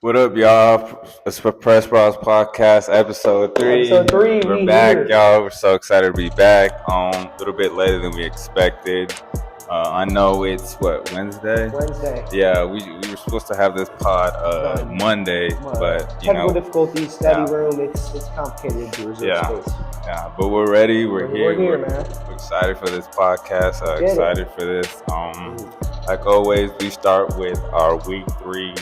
What up, y'all? It's for Press Bros Podcast, episode 3. Episode 3, We're back, here. y'all. We're so excited to be back. A little bit later than we expected. I know it's Wednesday. Yeah, we were supposed to have this pod Monday, but technical difficulties, study room. It's complicated to reserve space. Yeah, but we're ready. We're here, man. We're excited for this podcast. Excited for this. Like always, we start with our week 3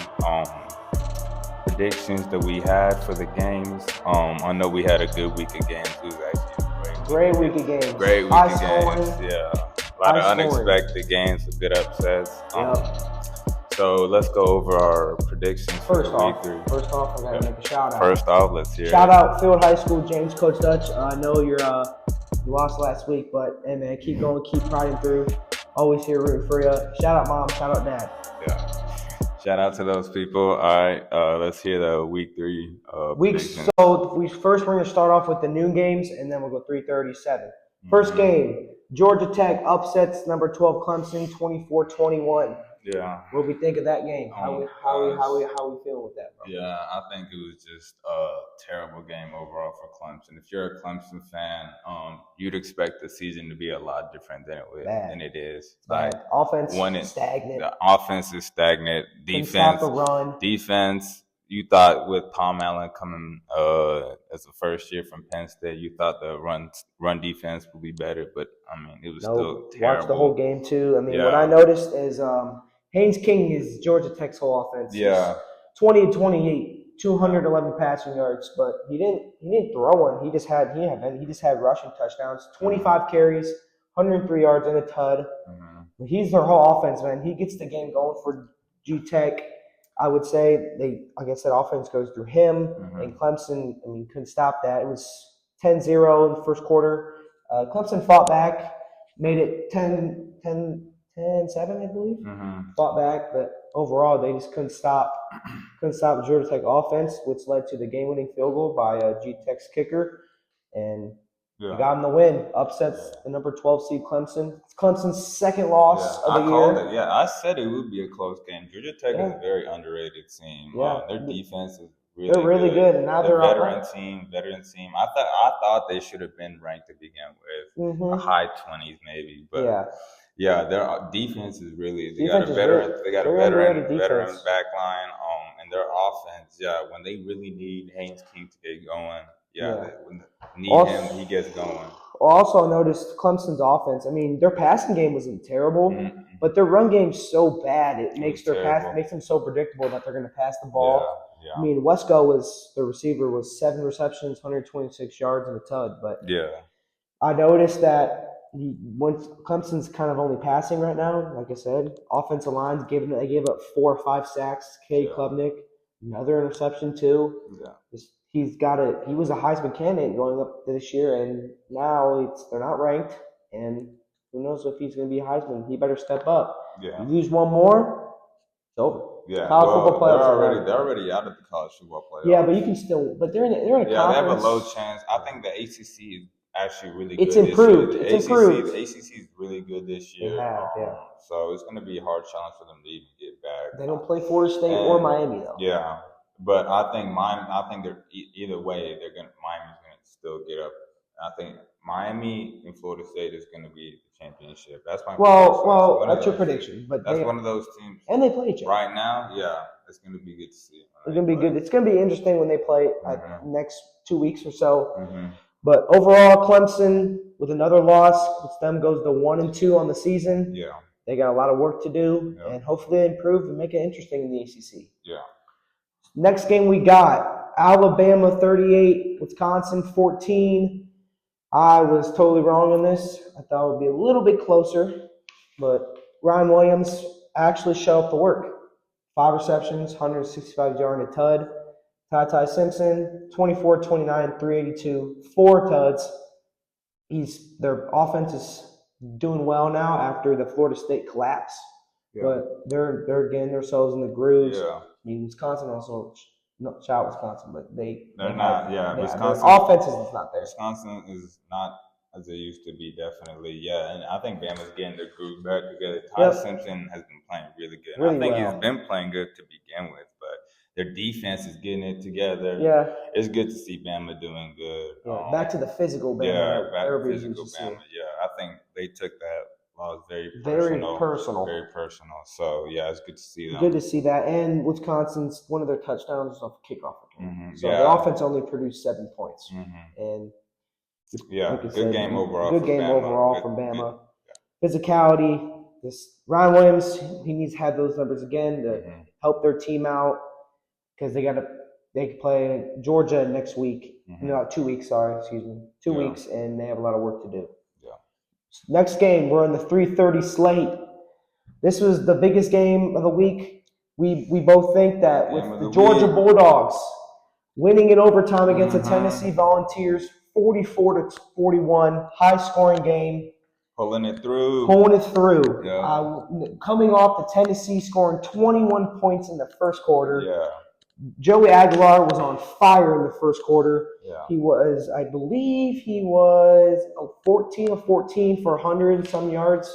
predictions that we had for the games. I know we had a good week of games. It was actually a great week of games. Great week of games. Yeah, a lot of unexpected games with good upsets. So let's go over our predictions for week 3. First off, I gotta make a shout out. First off, let's hear shout out Field High School, James Coach Dutch. I know you lost last week, but hey man, keep going, keep priding through. Always here rooting for you. Shout out mom, shout out dad. Yeah. Shout out to those people. All right, let's hear the week 3 predictions. So we're going to start off with the noon games, and then we'll go 3:37. First game, Georgia Tech upsets number 12 Clemson 24-21. Yeah. What do we think of that game? How we feeling with that, bro? Yeah, I think it was just a terrible game overall for Clemson. If you're a Clemson fan, you'd expect the season to be a lot different than it is. Like offense is stagnant. The offense is stagnant. Defense, the run. Defense. You thought with Tom Allen coming as a first year from Penn State, you thought the run defense would be better, but I mean it was still terrible. Watched the whole game too. I mean, what I noticed is Haynes King is Georgia Tech's whole offense. Yeah. 20-28, 211 passing yards, but he didn't throw one. He just had rushing touchdowns, 25 carries, 103 yards and a tud. Mm-hmm. He's their whole offense, man. He gets the game going for G Tech. I would say like I said, offense goes through him, and Clemson, couldn't stop that. It was 10-0 in the first quarter. Clemson fought back, made it 10-7, I believe. Fought back, but overall they just couldn't stop the Georgia Tech offense, which led to the game-winning field goal by G Tech's kicker, and they got him the win. Upsets the number 12 seed Clemson. It's Clemson's second loss of the year. Called it. Yeah, I said it would be a close game. Georgia Tech is a very underrated team. Their defense is really good. And now they're a veteran team. I thought they should have been ranked to begin with, a high 20s maybe, but. Yeah, their defense is really they got a veteran back line, and their offense, when they really need Haynes King to get going, when they need him, he gets going. Also noticed Clemson's offense. I mean, their passing game wasn't terrible, but their run game's so bad it makes them so predictable that they're going to pass the ball. I mean, the receiver was 7 receptions, 126 yards and a tud, but I noticed that once Clemson's kind of only passing right now, like I said, offensive lines gave up 4 or 5 sacks. Klubnik, another interception too. He was a Heisman candidate going up this year, and now they're not ranked. And who knows if he's going to be a Heisman? He better step up. You lose one more, it's over. College football playoffs. They're already out of the college football playoffs. Yeah, but you can still. But they're in a conference. They have a low chance. I think the ACC is actually really good. It's improved. The ACC is really good this year. So it's going to be a hard challenge for them to even get back. They don't play Florida State or Miami though. Yeah, but I think they're either way. Miami's going to still get up. I think Miami and Florida State is going to be the championship. That's my prediction. That's your prediction. But that's one of those teams. And they play each other right now. Yeah, it's going to be good to see. It's going to be good. It's going to be interesting when they play next 2 weeks or so. But overall, Clemson with another loss, with them goes to 1-2 on the season. Yeah, they got a lot of work to do, and hopefully they improve and make it interesting in the ACC. Yeah. Next game we got Alabama 38, Wisconsin 14. I was totally wrong on this. I thought it would be a little bit closer, but Ryan Williams actually showed up to work. 5 receptions, 165 yards and a tud. Ty Simpson, 24-29, 382, 4 tuds. Their offense is doing well now after the Florida State collapse. But they're getting themselves in the grooves. I mean, Wisconsin also shout Wisconsin, but they're not. Wisconsin offense is not there. Wisconsin is not as they used to be, definitely. And I think Bama's getting their groove back together. Ty Simpson has been playing really good. I think he's been playing good to begin with, but Their defense is getting it together. Yeah, it's good to see Bama doing good. Yeah, back to the physical Bama. Yeah, back to physical Bama. Yeah, I think they took that loss very personal. Very personal. So yeah, it's good to see them. Good to see that. And Wisconsin's one of their touchdowns was off a kickoff. So the offense only produced 7 points. And good game overall. Good game overall from Bama. Physicality. This Ryan Williams, he needs to have those numbers again to help their team out because they can play Georgia next week. No, 2 weeks. Sorry, excuse me, 2 weeks, and they have a lot of work to do. Yeah. Next game, we're on the 3:30 slate. This was the biggest game of the week. We both think that with the Georgia Bulldogs winning in overtime against the Tennessee Volunteers, 44-41, high scoring game. Pulling it through. Yeah. Coming off the Tennessee scoring 21 points in the first quarter. Yeah. Joey Aguilar was on fire in the first quarter. Yeah. He was, I believe, 14 of 14 for 100 and some yards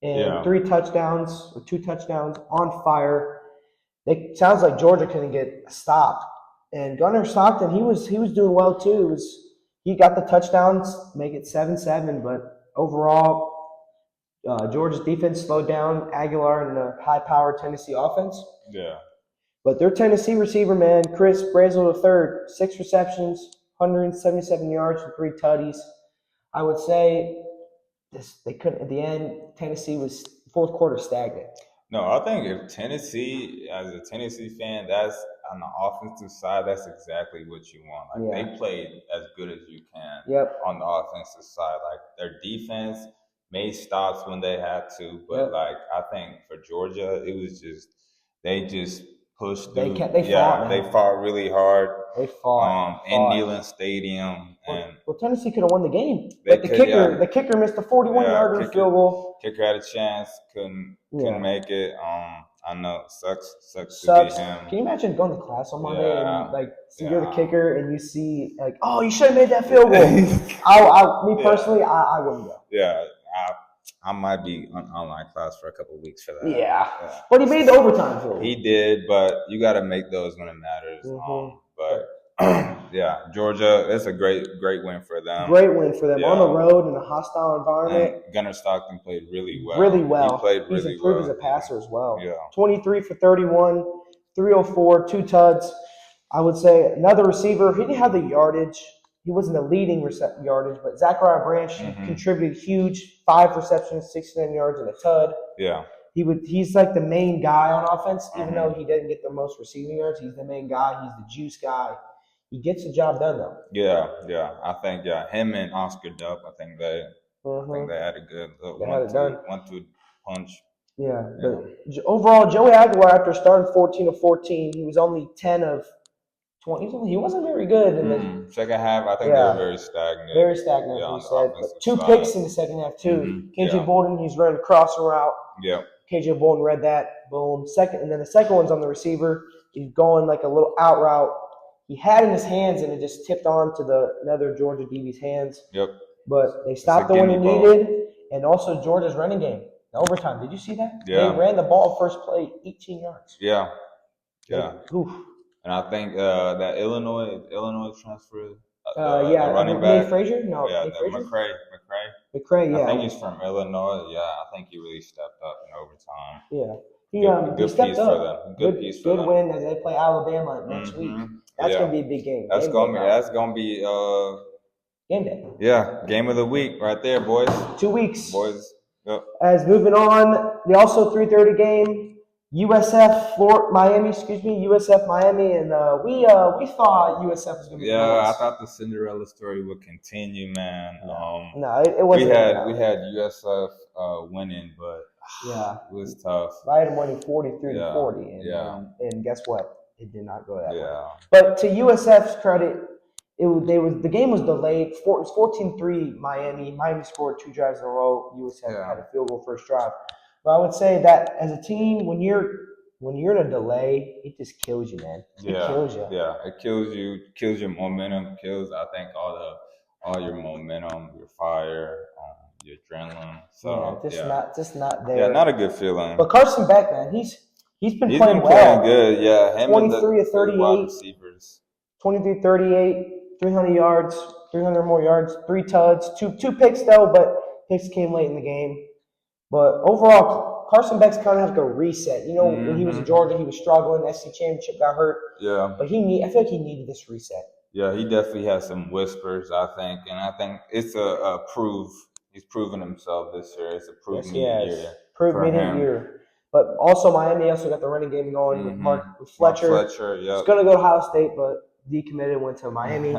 and 2 touchdowns on fire. It sounds like Georgia couldn't get stopped. And Gunnar Stockton, he was doing well too. He got the touchdowns, make it 7-7, but overall, Georgia's defense slowed down Aguilar and the high-powered Tennessee offense. Yeah. But their Tennessee receiver, man, Chris Brazel III, 6 receptions, 177 yards and 3 tutties. I would say they couldn't at the end. Tennessee was fourth quarter stagnant. No, I think if Tennessee, as a Tennessee fan, that's on the offensive side, that's exactly what you want. Like they played as good as you can on the offensive side. Like their defense made stops when they had to, but like I think for Georgia, it was just they just pushed through. They fought really hard. They fought in Neyland Stadium, and Tennessee could have won the game. But the kicker missed a 41-yarder field goal. Kicker had a chance, couldn't make it. I know it sucks to be him. Can you imagine going to class on Monday and you're the kicker and you see like, oh, you should have made that field goal. Personally, I wouldn't go. Yeah. I might be on online class for a couple of weeks for that. Yeah. But he made the overtime field. He did, but you got to make those when it matters. Georgia, it's a great win for them. Great win for them on the road in a hostile environment. And Gunnar Stockton played really well. He played really well. He's improved as a passer as well. Yeah. 23 for 31, 304, 2 tuds. I would say another receiver. He didn't have the yardage. He wasn't the leading yardage, but Zachariah Branch contributed huge, 5 receptions, 69 yards, and a tud. Yeah. He's like the main guy on offense, even though he didn't get the most receiving yards. He's the main guy. He's the juice guy. He gets the job done, though. Yeah. I think him and Oscar Dupp. I think they had a good one-two punch. Yeah, but overall, Joey Aguilar, after starting 14 of 14, he was only 10 of 20. He wasn't very good in the second half. I think they were very stagnant. Very stagnant, you said. But 2 picks in the second half, too. KJ Bolden, he's running a crossing route. Yeah. KJ Bolden read that. Boom. And then the second one's on the receiver. He's going like a little out route. He had it in his hands, and it just tipped on to another Georgia DB's hands. Yep. But they stopped it when it needed. And also Georgia's running game. The overtime. Did you see that? Yeah. They ran the ball first play 18 yards. Yeah. Oof. And I think that Illinois transfer, running back. Nate Frazier? No. Yeah, McCray. McCray, I think he's from Illinois. Yeah, I think he really stepped up in overtime. Yeah. He stepped up. For them. Good piece for them. Good win as they play Alabama next week. That's going to be a big game. That's going to be game day. Yeah, game of the week right there, boys. 2 weeks. Boys. Yep. As moving on, the also 3:30 game. USF Miami, and we thought USF was going to be I thought the Cinderella story would continue, man. No, it wasn't. We had USF winning, but it was tough. I had them winning 43-40, and guess what? It did not go that way. But to USF's credit, the game was delayed. It was 14-3 Miami. Miami scored 2 drives in a row. USF had a field goal first drive. But I would say that as a team, when you're in a delay, it just kills you, man. It kills you. Yeah, it kills your momentum, I think all your momentum, your fire, your adrenaline. So just not there. Yeah, not a good feeling. But Carson Beck, man, he's He's been playing good. Yeah, him 23 of 38 receivers. 23 38, 300 yards, 300 more yards, 3 tuds, two picks though, but picks came late in the game. But overall, Carson Beck's kind of have to reset. You know, when he was in Georgia, he was struggling. SC championship got hurt. Yeah. But I feel like he needed this reset. Yeah, he definitely has some whispers, I think, and I think it's a prove. He's proven himself this year. It's a proven year. Proven year. But also Miami also got the running game going with Fletcher. Fletcher, yeah. He's going to go to Ohio State, but decommitted, went to Miami.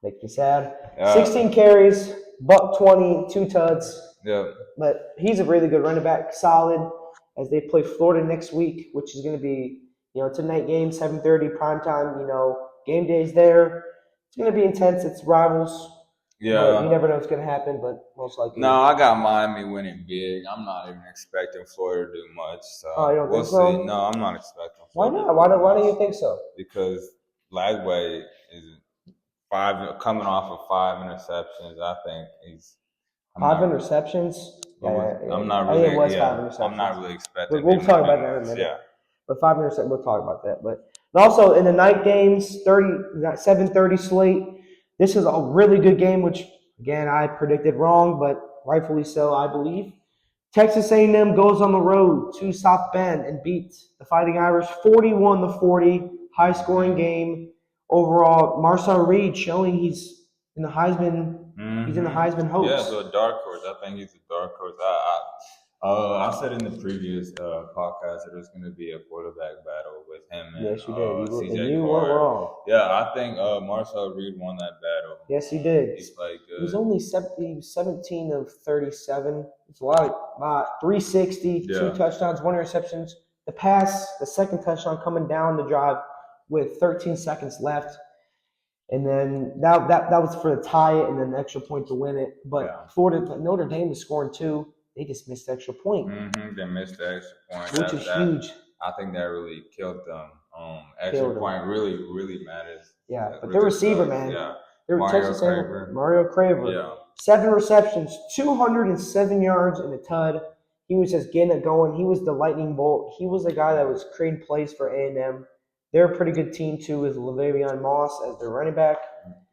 Makes me sad. 16 carries, $120, 2 tuds. Yeah. But he's a really good running back, solid, as they play Florida next week, which is going to be, it's a night game, 7:30 primetime, game day's there. It's going to be intense. It's rivals. Yeah. You never know what's going to happen, but most likely. No, I got Miami winning big. I'm not even expecting Florida to do much. So you don't think so? See. No, I'm not expecting Florida. Why not? Why do you think so? Because Lagway is coming off of 5 interceptions. I think he's 5 interceptions. I'm not really. It was 5 interceptions. I'm not really expecting. We'll talk about that in a minute. Yeah. But 5 interceptions. We'll talk about that. But also in the night games, 7:30 slate. This is a really good game, which again I predicted wrong, but rightfully so, I believe. Texas A&M goes on the road to South Bend and beats the Fighting Irish 41-40. High scoring game overall. Marcel Reed showing he's in the Heisman. He's in the Heisman hopes. Yeah, so a dark horse. I think he's a dark horse. I said in the previous podcast that there's going to be a quarterback battle with him and yes, you did. CJ you weren't wrong. Yeah, I think Marcel Reed won that battle. Yes, he did. He played good. He was only 17 of 37. It's a lot. 360, 2 touchdowns, 1 interceptions. The second touchdown coming down the drive with 13 seconds left. And then that was for the tie it and then the extra point to win it. But Notre Dame was scoring 2. They just missed the extra point. They missed the extra point. Which is huge. I think that really killed them. Extra point really, really matters. Yeah, but their receiver, man. Yeah. Mario Craver. Yeah. 7 receptions, 207 yards and a tud. He was just getting it going. He was the lightning bolt. He was the guy that was creating plays for A&M. They're a pretty good team, too, with Le'Veon Moss as their running back.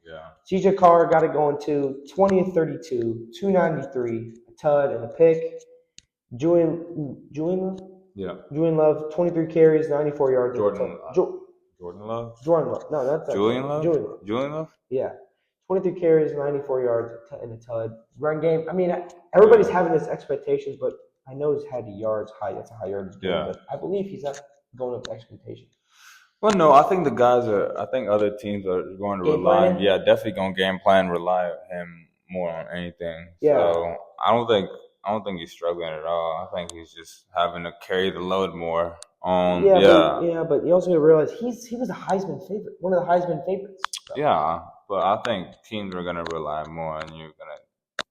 Yeah. CJ Carr got it going, too. 20 of 32, 293, a tud, and a pick. Julian Love? Yeah. Julian Love, 23 carries, 94 yards. Jordan Love? No, that's Julian Love? Julian Love? Yeah. 23 carries, 94 yards, and a tud. Run game. I mean, everybody's having this expectations, but I know he's had yards high. That's a high yardage game. Yeah. But I believe he's not going up to expectations. Well, no, I think I think other teams are going to rely. Yeah, definitely going to game plan, rely on him more on anything. Yeah. So I don't think he's struggling at all. I think he's just having to carry the load more. But you also got to realize he was a Heisman favorite, one of the Heisman favorites. So. Yeah, but I think teams are going to rely more on you, going to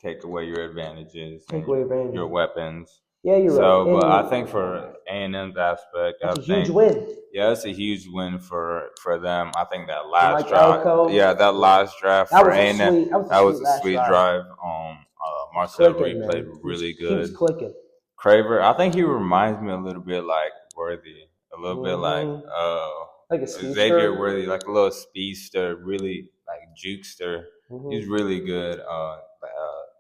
take away your advantages, your weapons. Yeah, you're right. So, but I think for A&M's aspect, that's a huge win. Yeah, it's a huge win for them. I think that last drive, that last drive for A&M, that was a sweet drive. Marcel Reed played really good. He was clicking. Craver, I think he reminds me a little bit like Worthy, a little bit like a Xavier Worthy, like a little speedster, really like jukester. He's really good.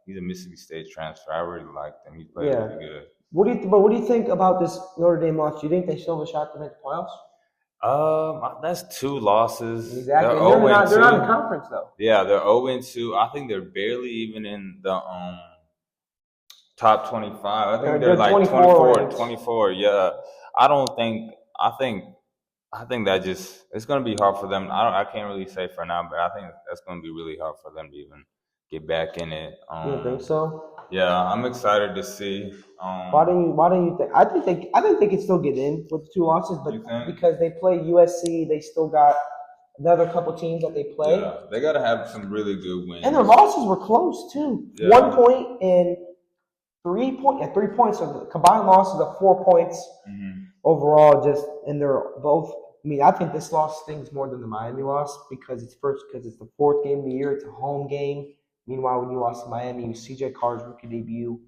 He's a Mississippi State transfer. I really liked him. He played really good. What do you think about this Notre Dame loss? Do you think they still have a shot to make the playoffs? That's 2 losses. Exactly. They're not in conference though. Yeah, they're 0-2. I think they're barely even in the top 25. I think they're like 24. Yeah. I think that just it's gonna be hard for them. I can't really say for now, but I think that's gonna be really hard for them to even get back in it. You think so? Yeah, I'm excited to see. Why do you think? I think they can still get in with 2 losses, but because they play USC, they still got another couple teams that they play. Yeah, they got to have some really good wins. And their losses were close too. Yeah. 1 point and 3 points. So the combined losses of 4 points overall. And they're both. I mean, I think this loss stings more than the Miami loss because it's the 4th game of the year. It's a home game. Meanwhile, when you lost to Miami, you CJ Carr's rookie debut,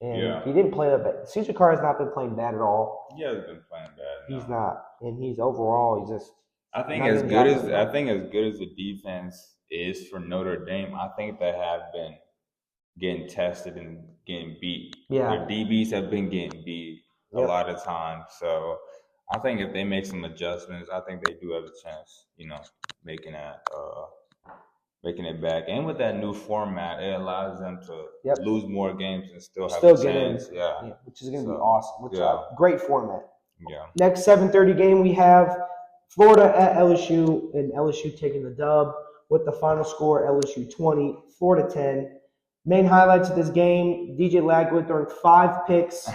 And he didn't play that bad. CJ Carr has not been playing bad at all. He hasn't been playing bad. He's not, and he's overall he's just. I think as good as the defense is for Notre Dame, I think they have been getting tested and getting beat. Yeah, their DBs have been getting beat a lot of times. So I think if they make some adjustments, I think they do have a chance. Making it back. And with that new format, it allows them to lose more games and still have a chance. Yeah, which is going to be awesome. Great format. Yeah. Next 7:30 game we have Florida at LSU, and LSU taking the dub with the final score LSU 20, Florida 10. Main highlights of this game: DJ Lagwood throwing 5 picks.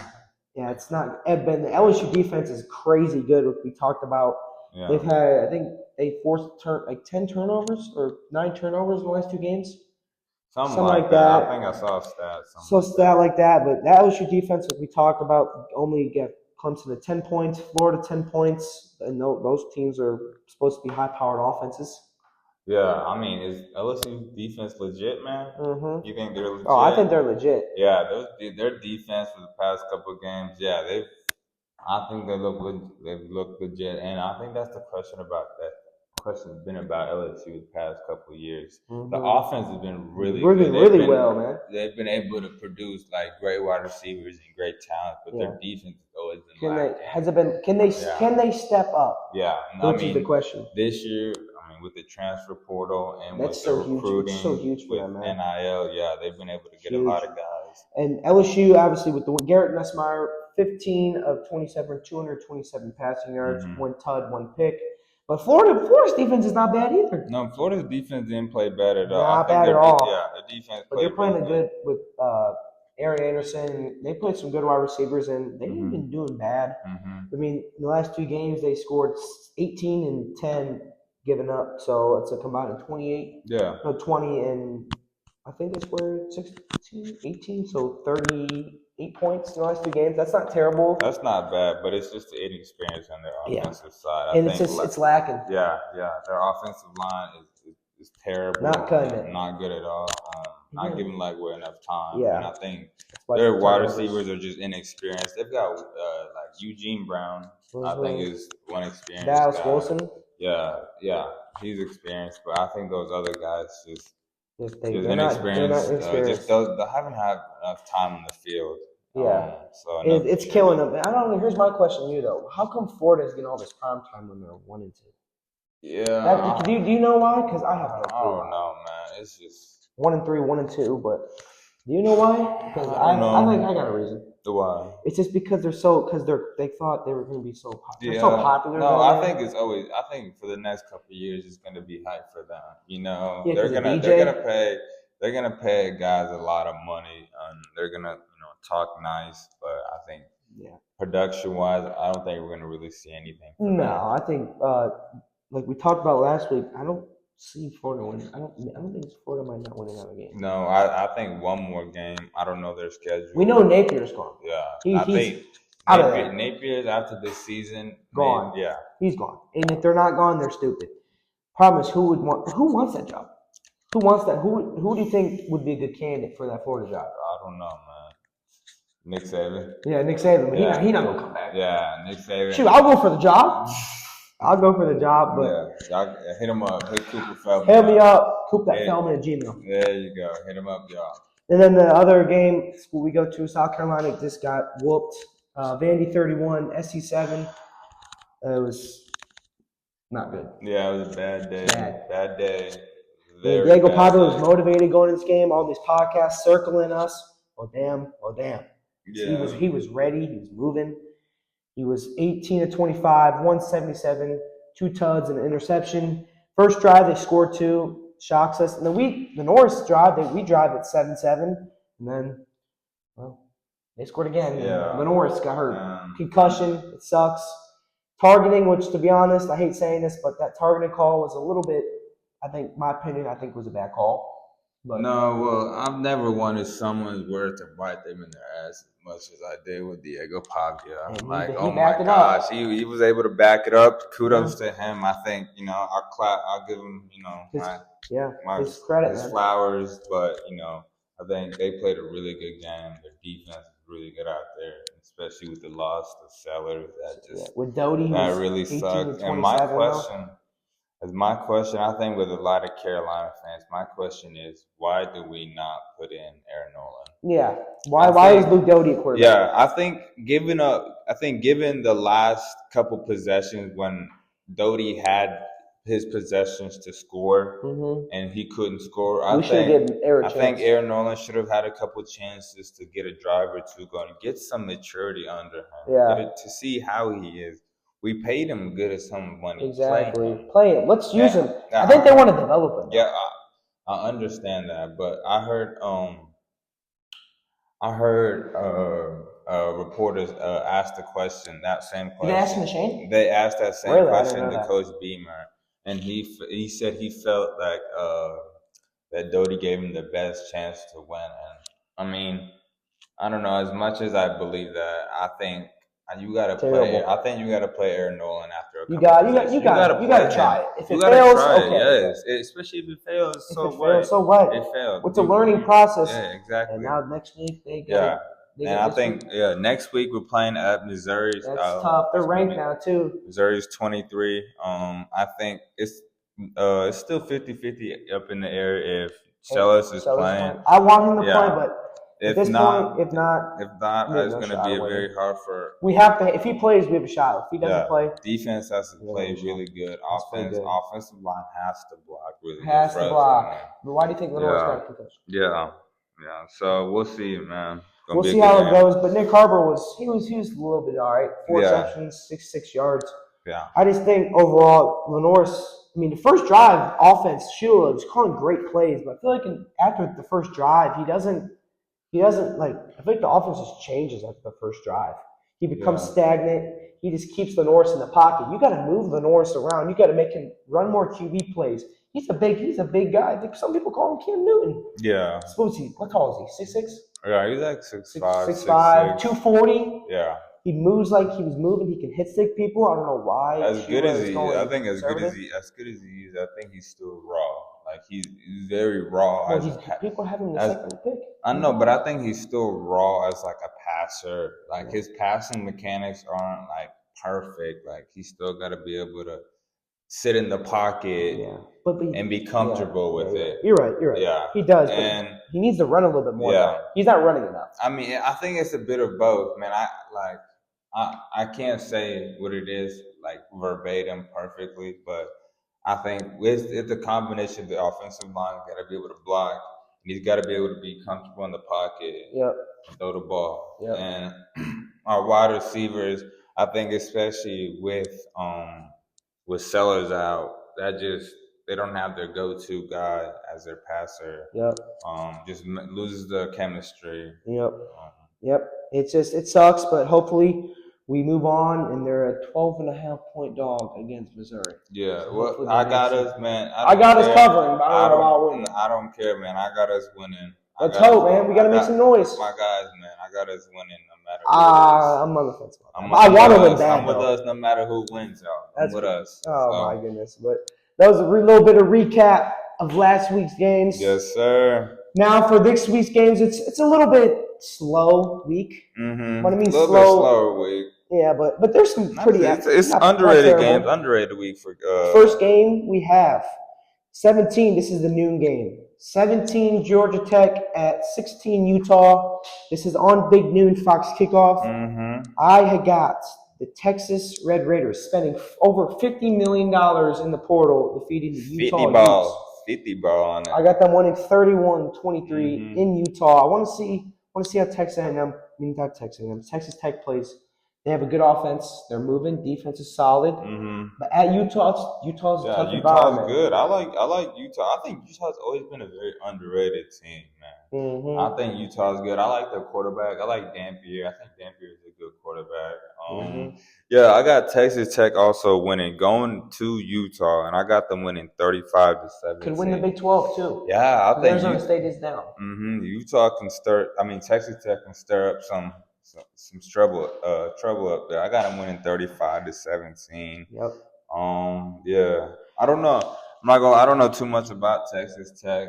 Yeah, it's not. But the LSU defense is crazy good. What we talked about. Yeah. They've had, I think, they forced 10 turnovers or 9 turnovers in the last 2 games. Something like that. I think I saw a stat. So a stat like that, but that LSU defense, like we talked about, only get Clemson to 10 points, Florida 10 points, and those teams are supposed to be high-powered offenses. Yeah, I mean, is LSU's defense legit, man? Mm-hmm. You think they're legit? Oh, I think they're legit. Yeah, their defense for the past couple of games, I think they look legit, and I think that's the question about that. Question's been about LSU the past couple of years. Mm-hmm. The offense has been really well, man. They've been able to produce like great wide receivers and great talent, but their defense has always been lacking. Can they step up? Yeah, which is the question. This year, with the transfer portal and that's with the recruiting, it's so huge for them, man. NIL, they've been able to get a lot of guys. And LSU, obviously, with the Garrett Nussmeier, 15 of 27, 227 passing yards, 1 tud, 1 pick. But Florida's defense is not bad either. No, Florida's defense didn't play bad at all. Not bad at all. Yeah, the defense. But they're playing good with Aaron Anderson. They played some good wide receivers, and they've been doing bad. Mm-hmm. I mean, in the last 2 games, they scored 18 and 10 given up. So it's a combined 28. Yeah. No, 20 and I think they scored 16, 18, so 38 points in the last 2 games. That's not terrible. That's not bad, but it's just the inexperience on their offensive side. And it's lacking. Yeah. Their offensive line is terrible. Not cutting it. Not good at all. Not giving Lagwood enough time. Yeah. And I think their wide receivers are just inexperienced. They've got like Eugene Brown, I think is one experienced Dallas guy. Wilson. Yeah. He's experienced, but I think those other guys just inexperienced. They haven't had enough time on the field. Yeah. It's killing them. I don't know. Here's my question to you, though. How come Florida's getting all this prime time when they're 1 and 2? Yeah. Do you know why? Because I have no clue. I don't know, man. It's just 1 and 3, 1 and 2. But do you know why? Because I think I got a reason. Why? It's just because they thought they were going to be so popular. Yeah. So popular. No, I think for the next couple of years it's going to be hype for them. They're gonna pay guys a lot of money, and they're gonna talk nice. But I think production wise, I don't think we're gonna really see anything. No, I think like we talked about last week, I don't see Florida winning. I don't think Florida might not win another game. No, I think one more game. I don't know their schedule. We know Napier's gone. Yeah, I think out of there. Napier's after this season gone. He's gone. And if they're not gone, they're stupid. Problem is, who wants that job? Who wants that? Who do you think would be a good candidate for that Florida job? I don't know, man. Nick Saban. Yeah, Nick Saban. But he's not gonna come back. Yeah, Nick Saban. Shoot, I'll go for the job. I'll go for the job, but y'all hit him up. Hit Cooper Feldman. Hit me up. Coop that Feldman at Gmail. There you go. Hit him up, y'all. And then the other game we go to, South Carolina just got whooped. Vandy 31, SC 7. It was not good. Yeah, it was a bad day. Bad day. Diego Pablo was motivated going to this game. All these podcasts circling us. Oh damn. Yeah. He was ready. He was moving. He was 18 of 25, 177, 2 tuds and an interception. First drive, they scored 2, shocks us. And then the Norris drive, we drive at 7-7. And then, they scored again. Yeah. The Norris got hurt. Concussion, it sucks. Targeting, which to be honest, I hate saying this, but that targeting call was a little bit, my opinion, was a bad call. But I've never wanted someone's word to bite them in their ass as much as I did with Diego Pablo. Oh my gosh, he was able to back it up. Kudos to him. I think I'll give him his credit, his flowers. But I think they played a really good game. Their defense is really good out there, especially with the loss of Sellers. That just with Doty, that really sucks. And my question, I think with a lot of Carolina fans, my question is, why do we not put in Aaron Nolan? Yeah, why is Luke Doty a quarterback? Yeah, I think given the last couple possessions when Doty had his possessions to score and he couldn't score, I think Aaron Nolan should have had a couple chances to get a drive or two going, get some maturity under him, to see how he is. We paid him good as some money. Exactly. Play him. Let's use him. I think they want to develop him. Yeah, I understand that, but I heard reporters ask the question, that same question. Did they ask him to Shane? They asked that same question to Coach Beamer, and he said he felt like that Doty gave him the best chance to win. And I mean, I don't know. As much as I believe that, I think you gotta play. I think you gotta play Aaron Nolan after a couple. You gotta try it. If it fails, okay. Yes, especially if it fails. So what? It failed. It's a learning process. Yeah, exactly. And now next week they go. Yeah. And I think next week we're playing at Missouri. That's tough. They're ranked now too. Missouri's 23. I think it's still 50-50 up in the air if Sellers is playing. I want him to play, but if not, it's going to be very hard for. We have to. If he plays, we have a shot. If he doesn't play, defense has to play really good. Offensive line has to block really good. Has to block. But why do you think Lenore's got a concussion? Yeah. So we'll see, man. We'll see how it goes. But Nick Harbor was a little bit all right. 4 receptions, 66 yards. Yeah. I just think overall, Lenore's. I mean, the first drive offense, Shula was calling great plays, but I feel like after the first drive, he doesn't like. I feel like the offense just changes after the first drive. He becomes stagnant. He just keeps Lenore's in the pocket. You got to move Lenore's around. You got to make him run more QB plays. He's a big guy. I think some people call him Cam Newton. Yeah. What tall is he? 6'6"? Yeah, he's like 6'5", 6'5", 240. Yeah. He moves like he was moving. He can hit stick people. I don't know why. As good as he is, I think I think he's still raw. Like he's very raw. Well, people have him the second pick. I know, but I think he's still raw as like a passer. Like his passing mechanics aren't like perfect. Like he's still got to be able to sit in the pocket and be comfortable with it. You're right. Yeah, he does. And he needs to run a little bit more. Yeah, he's not running enough. I mean, I think it's a bit of both, man. I can't say what it is like verbatim perfectly, but I think it's a combination of the offensive line got to be able to block, and he's got to be able to be comfortable in the pocket and throw the ball. Yep. And our wide receivers, I think especially with Sellers out, they don't have their go-to guy as their passer. Yep. Just loses the chemistry. Yep. It sucks, but hopefully we move on, and they're a 12.5-point dog against Missouri. Yeah, well, I got us, man. I got us covering, but I don't know about winning. I don't care, man. I got us winning. Let's hope, man. We got to make some noise. My guys, man. I got us winning no matter who I'm on the fence. I want to win bad. I'm with us no matter who wins, y'all. I'm with us. My goodness. But that was a little bit of recap of last week's games. Yes, sir. Now for this week's games, it's a little bit slow week. Mm-hmm. What I mean, a little bit slower week. Yeah, but there's some pretty. It's underrated games. Underrated week for. First game we have 17. This is the noon game. 17 Georgia Tech at 16 Utah. This is on Big Noon Fox Kickoff. Mm-hmm. I had got the Texas Red Raiders spending over $50 million in the portal, defeating the Utah Utes. 50 ball on it. I got them winning 31-23 in Utah. I want to see how Texas Tech plays. They have a good offense. They're moving. Defense is solid. Mm-hmm. But at Utah's a tough environment. Utah's good. I like Utah. I think Utah's always been a very underrated team, man. Mm-hmm. I think Utah's good. I like their quarterback. I like Dampier. I think Dampier is a good quarterback. Yeah, I got Texas Tech also winning, going to Utah, and I got them winning 35-17. Could win the Big 12 too. Yeah, I think Arizona State is down. Utah can Texas Tech can stir up some trouble up there. I got them winning 35-17. Yep. Yeah. I don't know. I don't know too much about Texas Tech.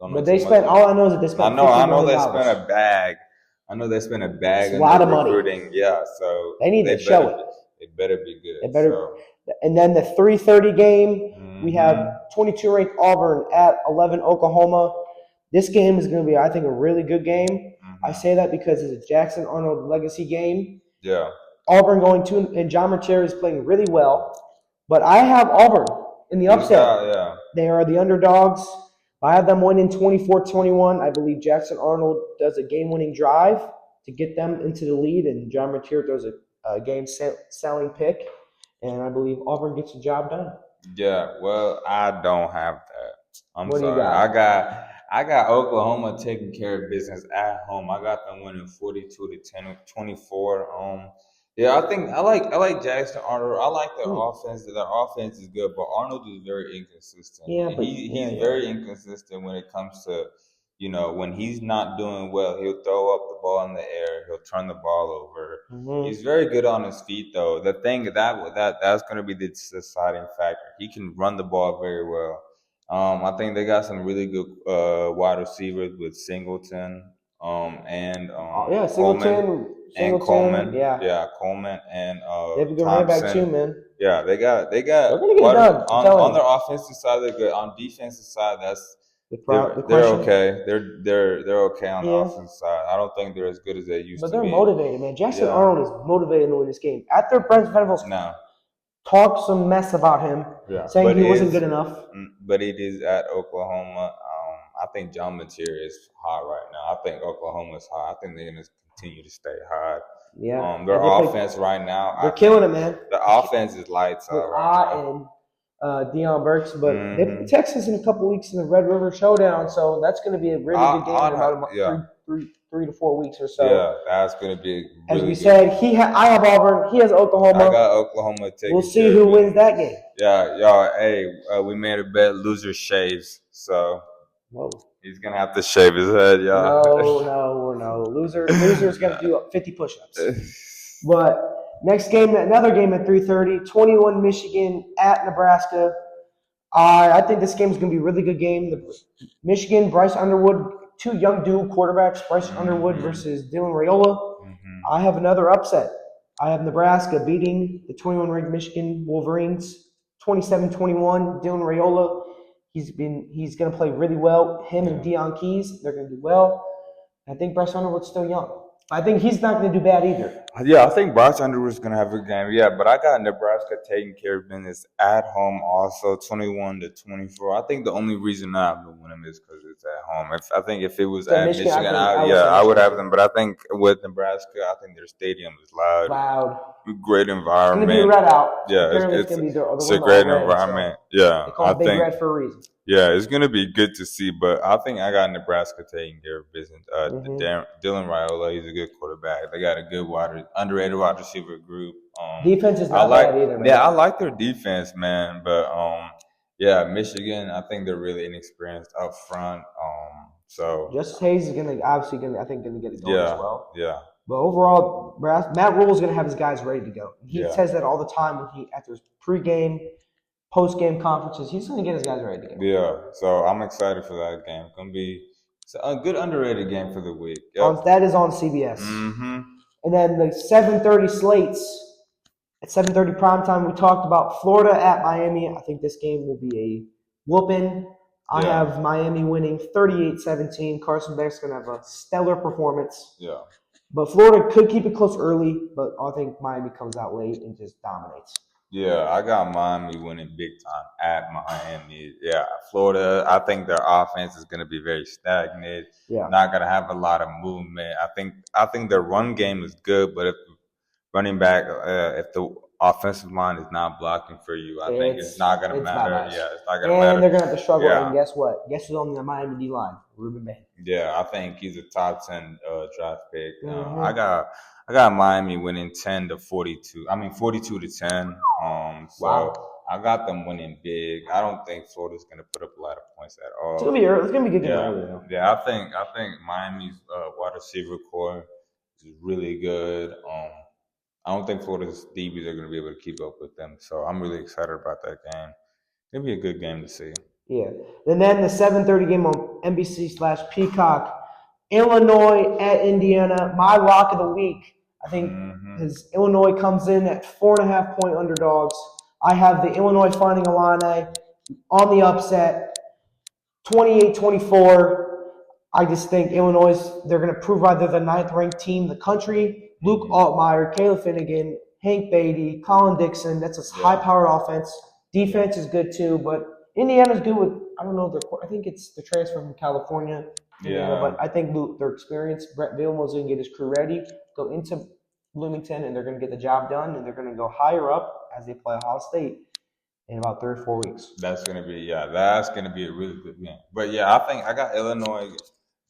But they spent. All I know is that they spent. I know they spent a bag I know they spent a bag on a lot of recruiting. Money. Yeah, so they need to show it. It better be good. It better. So. And then the 3:30 game, we have 22 ranked Auburn at 11 Oklahoma. This game is going to be, I think, a really good game. I say that because it's a Jackson Arnold legacy game. Yeah. Auburn going to, and John Mateer is playing really well. But I have Auburn in the upset. Yeah. They are the underdogs. I have them winning 24-21. I believe Jackson Arnold does a game-winning drive to get them into the lead, and John Mateer throws a game-selling pick. And I believe Auburn gets the job done. Yeah, well, I don't have that. I'm sorry. I got Oklahoma taking care of business at home. I got them winning 42-10, 24. Yeah, I like Jackson Arnold. I like their offense. Their offense is good, but Arnold is very inconsistent. Yeah, but he's very inconsistent when it comes to, when he's not doing well, he'll throw up the ball in the air. He'll turn the ball over. Mm-hmm. He's very good on his feet, though. The thing that's going to be the deciding factor. He can run the ball very well. I think they got some really good wide receivers with Singleton, and Singleton and Coleman. Yeah, Coleman and they have a good running back too, man. Yeah, they got. They're gonna get it done. On their offensive side, they're good. On defensive side, they're okay. They're okay on the offensive side. I don't think they're as good as they used to be. But they're motivated, man. Jackson Arnold is motivated to win this game. After Brent Venables talked some mess about him, saying he wasn't good enough. But it is at Oklahoma. I think John Mateer is hot right now. I think Oklahoma is hot. I think they're going to continue to stay hot. Yeah. Their offense right now. They're killing it, man. The offense is lights out right now. And Deion Burks, but they play Texas in a couple weeks in the Red River Showdown, so that's going to be a really good game in about 3 to 4 weeks or so. Yeah, that's going to be really as we said. I have Auburn. He has Oklahoma. I got Oklahoma taking. We'll see who wins that game. Yeah, y'all. Hey, we made a bet. Loser shaves, so he's gonna have to shave his head, y'all. No. Loser's gonna do 50 push-ups. But next game, another game at 3:30. 21 Michigan at Nebraska. I think this game is gonna be a really good game. Michigan, Bryce Underwood. Two young dual quarterbacks, Bryce Underwood versus Dylan Raiola. I have another upset. I have Nebraska beating the 21-ranked Michigan Wolverines 27-21. Dylan Raiola, he's going to play really well. Him and Deion Keys, they're going to do well. I think Bryce Underwood's still young. I think he's not going to do bad either. Yeah, I think Bryce Underwood's going to have a good game. Yeah, but I got Nebraska taking care of business at home also, 21-24. I think the only reason I have to win them is because it's at home. If it was at Michigan, I would have them. But I think with Nebraska, I think their stadium is loud. Great environment. It's going to be red out. Yeah, it's a great environment. Yeah, they call it Big Red for a reason. Yeah, it's going to be good to see, but I think I got Nebraska taking care of business. Dylan Raiola, he's a good quarterback. They got a good underrated wide receiver group. Defense is not bad either, man. Yeah, I like their defense, man, but Michigan, I think they're really inexperienced up front. So Justice Hayes is going to get it going as well. Yeah. But overall, Matt Rule is going to have his guys ready to go. He says that all the time after his pregame, post-game conferences. He's going to get his guys ready to go. Yeah, so I'm excited for that game. It's going to be a good underrated game for the week. Yep. That is on CBS. Mm-hmm. And then the 7:30 slates. At 7:30 primetime, we talked about Florida at Miami. I think this game will be a whooping. I have Miami winning 38-17. Carson Beck's going to have a stellar performance. Yeah. But Florida could keep it close early, but I think Miami comes out late and just dominates. Yeah, I got Miami winning big time at Miami. Yeah, Florida, I think their offense is going to be very stagnant. Yeah. Not going to have a lot of movement. I think their run game is good, but if running back, if the offensive line is not blocking for you, I think it's not going to matter. It's not going to matter. And they're going to have to struggle. Yeah. And guess what? Guess who's on the Miami D line? Ruben May. Yeah, I think he's a top 10 draft pick. I got Miami winning 42-10. So I got them winning big. I don't think Florida's going to put up a lot of points at all. It's going to be early. It's going to be good. Yeah, I think Miami's wide receiver core is really good. I don't think Florida's DBs are going to be able to keep up with them. So I'm really excited about that game. It'll be a good game to see. Yeah. And then the 7:30 game on NBC/Peacock. Illinois at Indiana. My lock of the week, I think, is Illinois comes in at 4.5-point underdogs. I have the Illinois Fighting Illini on the upset, 28-24. I just think Illinois, they're going to prove why they're the 9th-ranked team in the country. Luke Altmaier, Caleb Finnegan, Hank Beatty, Colin Dixon. That's a high-powered offense. Defense is good too, but Indiana's good with, I don't know, I think it's the transfer from California. Indiana, but I think their experience, Brett Bielema's going to get his crew ready, go into Bloomington, and they're going to get the job done, and they're going to go higher up as they play Ohio State in about 3 or 4 weeks. That's going to be a really good game. But yeah, I think I got Illinois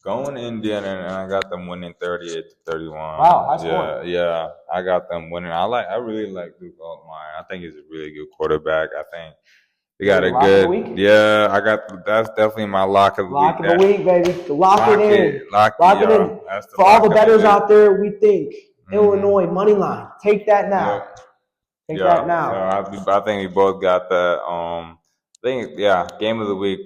going to Indiana, and I got them winning 38-31. Wow, high score. Yeah, I got them winning. I really like Luke Altmaier. I think he's a really good quarterback. I think he got a good. Yeah, that's definitely my lock of the week. Lock of the week, baby. Lock it in. Lock it in. For all the bettors out there, we think Illinois money line. Take that now. Take that now. So I think we both got that. Game of the week.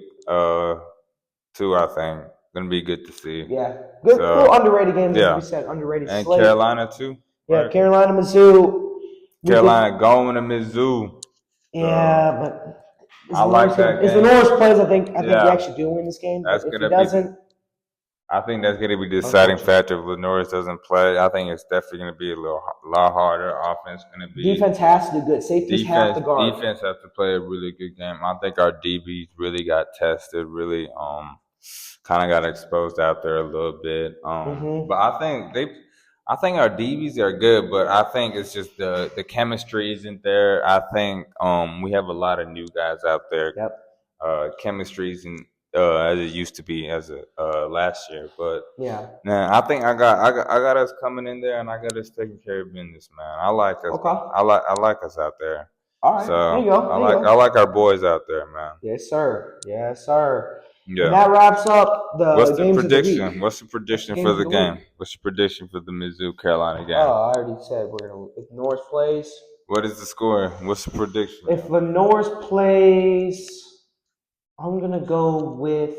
Too. I think gonna be good to see. Yeah, good, cool, underrated games. As we said, underrated. And slate. Carolina too. Yeah, right? Carolina, Mizzou. Carolina going to Mizzou. Yeah, but I like that game. If Lenores plays, I think they actually do win this game. That's if gonna he doesn't, I think that's going to be the deciding factor if Lenores doesn't play. I think it's definitely going to be a lot harder. Offense going to be. Defense has to do good. Safeties have to guard. Defense has to play a really good game. I think our DBs really got tested, really kind of got exposed out there a little bit. But I think our DBs are good, but I think it's just the chemistry isn't there. I think we have a lot of new guys out there. Yep. Chemistry isn't as it used to be as last year, but yeah, I think I got us coming in there, and I got us taking care of business, man. I like us. Okay. I like us out there. All right, so there you go. I like our boys out there, man. Yes, sir. Yes, sir. Yeah. And that wraps up the games prediction? Of the week. What's the prediction for the game? What's the prediction for the Mizzou Carolina game? Oh, I already said we're gonna. If Norris plays, what is the score? What's the prediction? If Norris plays, I'm gonna go with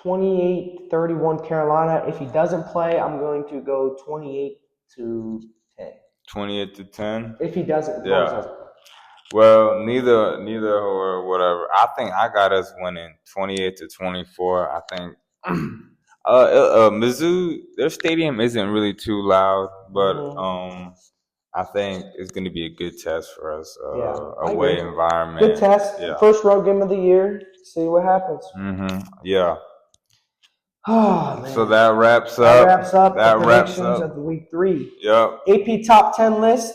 28-31 Carolina. If he doesn't play, I'm going to go 28-10. 28-10. If he doesn't, doesn't. Well, neither or whatever. I think I got us winning 28-24. I think Mizzou, their stadium isn't really too loud, but I think it's going to be a good test for us. Away environment. Good test. Yeah. First road game of the year. See what happens. Yeah. Oh, man. So that wraps up. That wraps up of the week 3. Yep. AP top 10 list.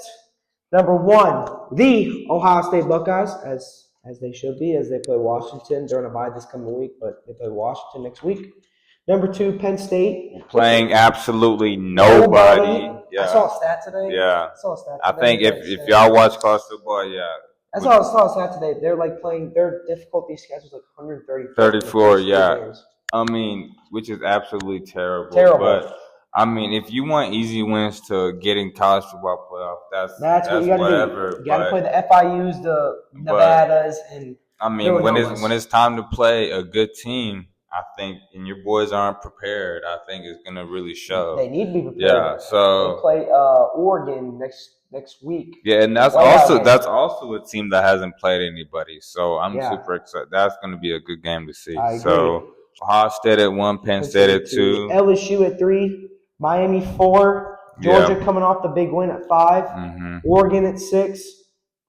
Number 1, the Ohio State Buckeyes, as they should be, as they play Washington. They're going to bye this coming week, but they play Washington next week. Number 2, Penn State. Playing absolutely nobody. Yeah. I saw a stat today. Yeah. I think if y'all watch college football, I saw a stat today. They're like playing, their difficulty schedule is like 134. 34, yeah. I mean, which is absolutely terrible. But I mean, if you want easy wins to get in college football playoff, that's what you got to do. You got to play the FIUs, the Nevadas, and I mean, when it's time to play a good team, I think, and your boys aren't prepared, I think it's gonna really show. They need to be prepared. Yeah, so they play Oregon next week. Yeah, and that's also a team that hasn't played anybody. So I'm super excited. That's gonna be a good game to see. So Ohio State at 1, Penn State at 2, LSU at 3, Miami 4, Georgia coming off the big win at 5, Oregon at 6.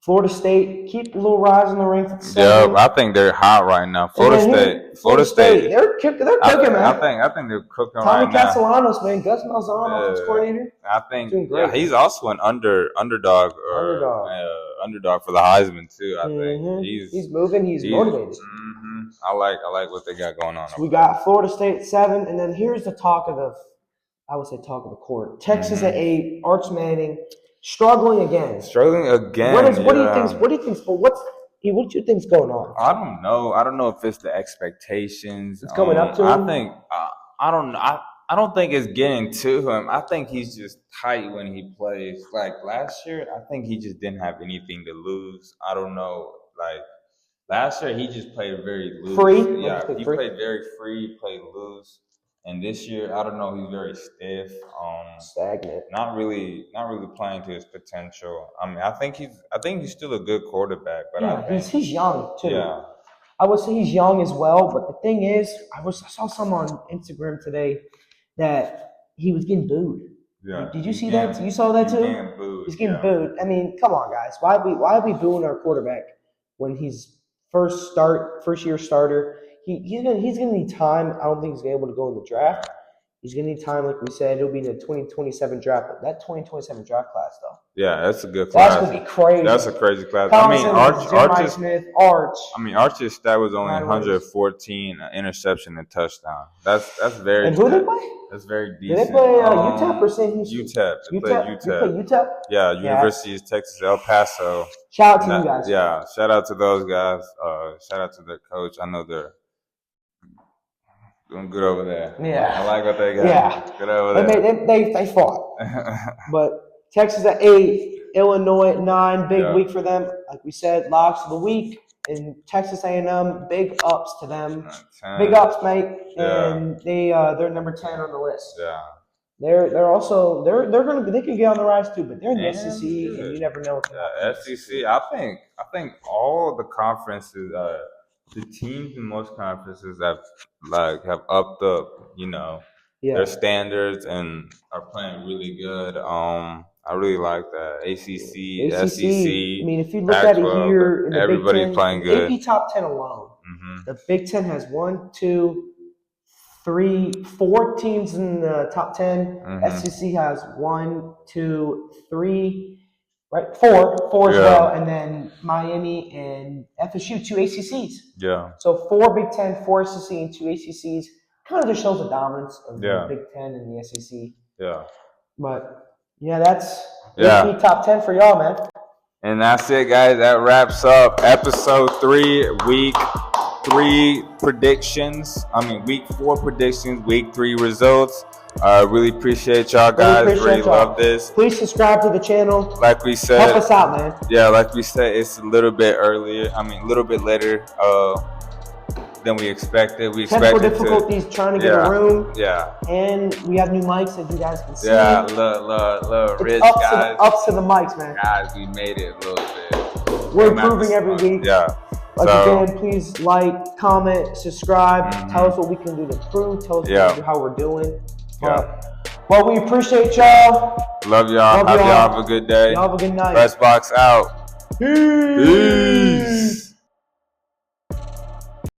Florida State, keep a little rise in the ranks at 7. Yeah, I think they're hot right now. Florida State, they're cooking, man. I think they're cooking right now. Tommy Castellanos, man, Gus Malzahn, offensive coordinator. I think he's also an underdog for the Heisman too. I think he's moving, he's motivated. I like what they got going on. So we got Florida State at 7, and then here's the talk of the court. Texas at 8, Arch Manning. Struggling again. What do you think's going on? I don't know if it's the expectations. It's coming up to him. I think I don't think it's getting to him. I think he's just tight when he plays. Like last year, I think he just didn't have anything to lose. I don't know. Like last year, he just played very loose. Free. Yeah, he played very free. Played loose. And this year, I don't know, he's very stiff. Stagnant. Not really playing to his potential. I mean, I think he's still a good quarterback, but he's young too. Yeah. I would say he's young as well, but the thing is, I saw some on Instagram today that he was getting booed. Yeah. Did you see that? You saw that too? He's getting booed. I mean, come on, guys. Why are we booing our quarterback when he's first year starter? He's gonna need time. I don't think he's gonna be able to go in the draft. He's gonna need time, like we said. It'll be the 2027 draft. But that 2027 draft class, though. Yeah, that's a good class. That's gonna be crazy. That's a crazy class. Arch's stat was only 114 interception and touchdown. That's very. And who did they play? That's very decent. Did they play UTEP or St. UTEP. They played UTEP. You play UTEP? Yeah, University of Texas El Paso. Shout out to you guys. Yeah, shout out to those guys. Shout out to their coach. I know they're doing good over there. Yeah. I like what they got. Yeah. Good over there. They fought. But Texas at 8, Illinois at 9, big week for them. Like we said, locks of the week. And Texas A&M, big ups to them. 10. Big ups, mate. Yeah. And they're number 10 on the list. Yeah. They're also they can get on the rise too, but they're in the SEC and you never know. SEC. I think all the conferences, the teams in most conferences have upped up, their standards and are playing really good. I really like that. ACC, SEC. I mean, if you look at it here in the everybody's Big Ten, playing good. AP top 10 alone. Mm-hmm. The Big Ten has 1, 2, 3, 4 teams in the top 10. Mm-hmm. SEC has 1, 2, 3, right? 4 as well, and then Miami and FSU, 2 ACCs. Yeah. So 4 Big Ten, 4 SEC, and 2 ACCs. Kind of just shows the dominance of the Big Ten and the SEC. Yeah. But yeah, that's AP top 10 for y'all, man. And that's it, guys. That wraps up episode 3, week 3 predictions. Week 4 predictions, week 3 results. Really appreciate y'all guys. Really love this. Please subscribe to the channel. Like we said, help us out, man. Yeah, like we said, it's a little bit earlier. A little bit later than we expected. We expected difficulties trying to get a room. Yeah. And we have new mics, as you guys can see. Yeah, look, rich guys. Up to the mics, man. Guys, we made it a little bit. We're improving every week. Yeah. Again, please like, comment, subscribe. Mm-hmm. Tell us what we can do to improve. Tell us how we're doing. Well, we appreciate y'all. Love y'all. Hope y'all have a good day. Y'all have a good night. Press Box out. Peace.